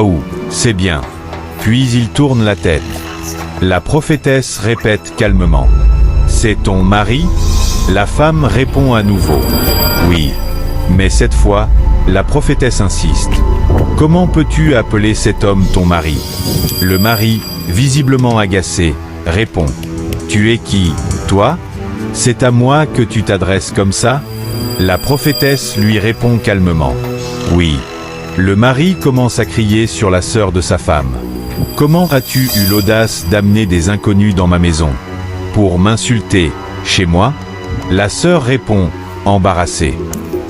Oh, c'est bien. Puis il tourne la tête. La prophétesse répète calmement. C'est ton mari? La femme répond à nouveau. Oui. Mais cette fois, la prophétesse insiste. Comment peux-tu appeler cet homme ton mari? Le mari, visiblement agacé, répond. Tu es qui, toi? C'est à moi que tu t'adresses comme ça? La prophétesse lui répond calmement. Oui. Le mari commence à crier sur la sœur de sa femme. Comment as-tu eu l'audace d'amener des inconnus dans ma maison? Pour m'insulter, chez moi? La sœur répond, embarrassée.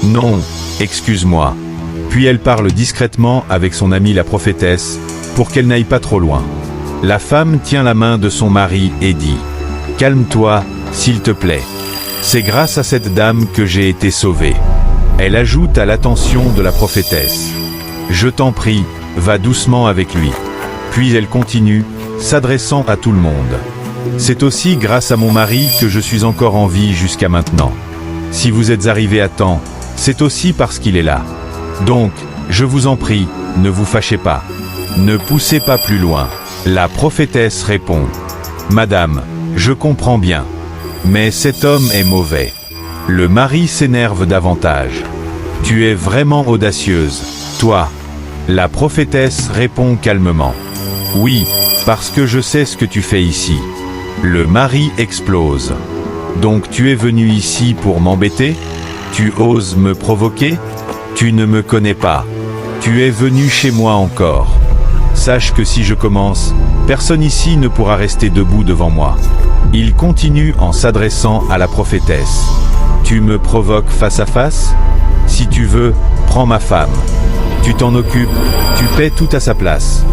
Non, excuse-moi. Puis elle parle discrètement avec son amie la prophétesse, pour qu'elle n'aille pas trop loin. La femme tient la main de son mari et dit, « Calme-toi, s'il te plaît. C'est grâce à cette dame que j'ai été sauvée. » Elle ajoute à l'attention de la prophétesse. « Je t'en prie, va doucement avec lui. » Puis elle continue, s'adressant à tout le monde. « C'est aussi grâce à mon mari que je suis encore en vie jusqu'à maintenant. Si vous êtes arrivé à temps, c'est aussi parce qu'il est là. Donc, je vous en prie, ne vous fâchez pas. Ne poussez pas plus loin. » La prophétesse répond. « Madame, je comprends bien. Mais cet homme est mauvais. » Le mari s'énerve davantage. « Tu es vraiment audacieuse, toi. » La prophétesse répond calmement. « Oui, parce que je sais ce que tu fais ici. » Le mari explose. « Donc tu es venu ici pour m'embêter? Tu oses me provoquer? Tu ne me connais pas. Tu es venu chez moi encore. Sache que si je commence, personne ici ne pourra rester debout devant moi. » Il continue en s'adressant à la prophétesse. « Tu me provoques face à face? Si tu veux, prends ma femme. Tu t'en occupes, tu paies tout à sa place.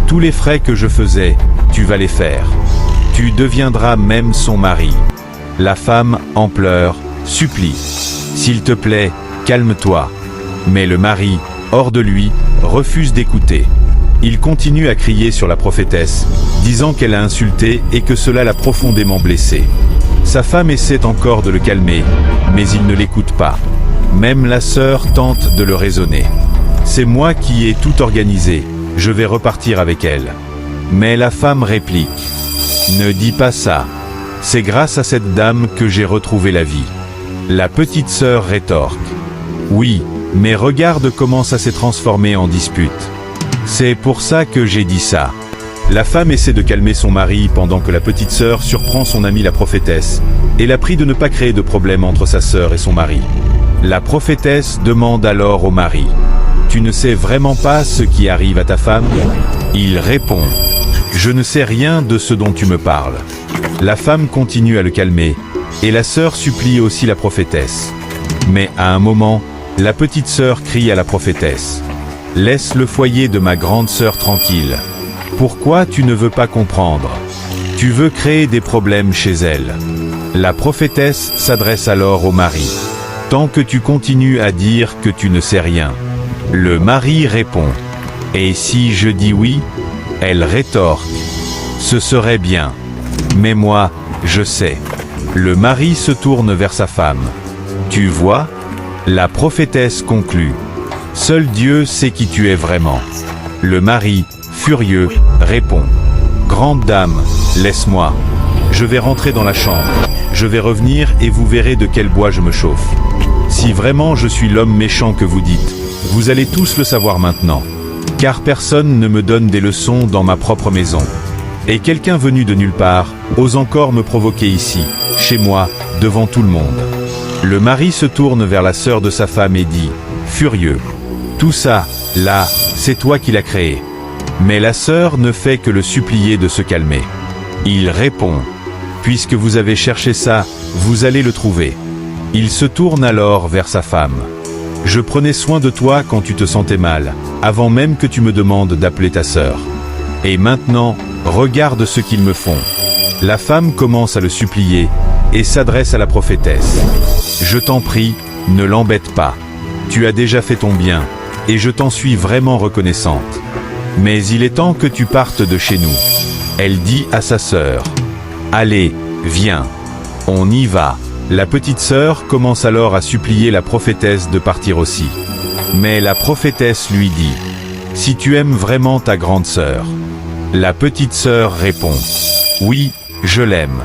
Tous les frais que je faisais, tu vas les faire. Tu deviendras même son mari. » La femme, en pleurs, supplie. « S'il te plaît, calme-toi. » Mais le mari, hors de lui, refuse d'écouter. Il continue à crier sur la prophétesse, disant qu'elle a insulté et que cela l'a profondément blessé. Sa femme essaie encore de le calmer, mais il ne l'écoute pas. Même la sœur tente de le raisonner. « C'est moi qui ai tout organisé, je vais repartir avec elle. » Mais la femme réplique. « Ne dis pas ça. C'est grâce à cette dame que j'ai retrouvé la vie. » La petite sœur rétorque. « Oui, mais regarde comment ça s'est transformé en dispute. C'est pour ça que j'ai dit ça. » La femme essaie de calmer son mari pendant que la petite sœur surprend son amie la prophétesse et la prie de ne pas créer de problème entre sa sœur et son mari. La prophétesse demande alors au mari. « Tu ne sais vraiment pas ce qui arrive à ta femme? » Il répond. « Je ne sais rien de ce dont tu me parles. » La femme continue à le calmer et la sœur supplie aussi la prophétesse. Mais à un moment, la petite sœur crie à la prophétesse. « Laisse le foyer de ma grande sœur tranquille. Pourquoi tu ne veux pas comprendre? Tu veux créer des problèmes chez elle. » La prophétesse s'adresse alors au mari. « Tant que tu continues à dire que tu ne sais rien. » Le mari répond. « Et si je dis oui? » Elle rétorque. « Ce serait bien. Mais moi, je sais. » Le mari se tourne vers sa femme. « Tu vois? » La prophétesse conclut. « Seul Dieu sait qui tu es vraiment. » Le mari, furieux, répond. « Grande dame, laisse-moi. Je vais rentrer dans la chambre. Je vais revenir et vous verrez de quel bois je me chauffe. Si vraiment je suis l'homme méchant que vous dites, vous allez tous le savoir maintenant. Car personne ne me donne des leçons dans ma propre maison. Et quelqu'un venu de nulle part ose encore me provoquer ici, chez moi, devant tout le monde. » Le mari se tourne vers la sœur de sa femme et dit, furieux. « Tout ça, là, c'est toi qui l'as créé. » Mais la sœur ne fait que le supplier de se calmer. Il répond. « Puisque vous avez cherché ça, vous allez le trouver. » Il se tourne alors vers sa femme. « Je prenais soin de toi quand tu te sentais mal, avant même que tu me demandes d'appeler ta sœur. Et maintenant, regarde ce qu'ils me font. » La femme commence à le supplier et s'adresse à la prophétesse. « Je t'en prie, ne l'embête pas. Tu as déjà fait ton bien, et je t'en suis vraiment reconnaissante. Mais il est temps que tu partes de chez nous. » Elle dit à sa sœur. « Allez, viens. On y va. » La petite sœur commence alors à supplier la prophétesse de partir aussi. Mais la prophétesse lui dit. si tu aimes vraiment ta grande sœur. La petite sœur répond, oui, je l'aime.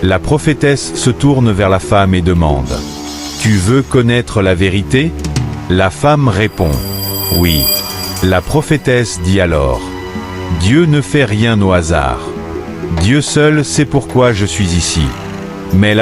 La prophétesse se tourne vers la femme et demande, tu veux connaître la vérité? La femme répond, oui. La prophétesse dit alors, Dieu ne fait rien au hasard. Dieu seul sait pourquoi je suis ici. Mais la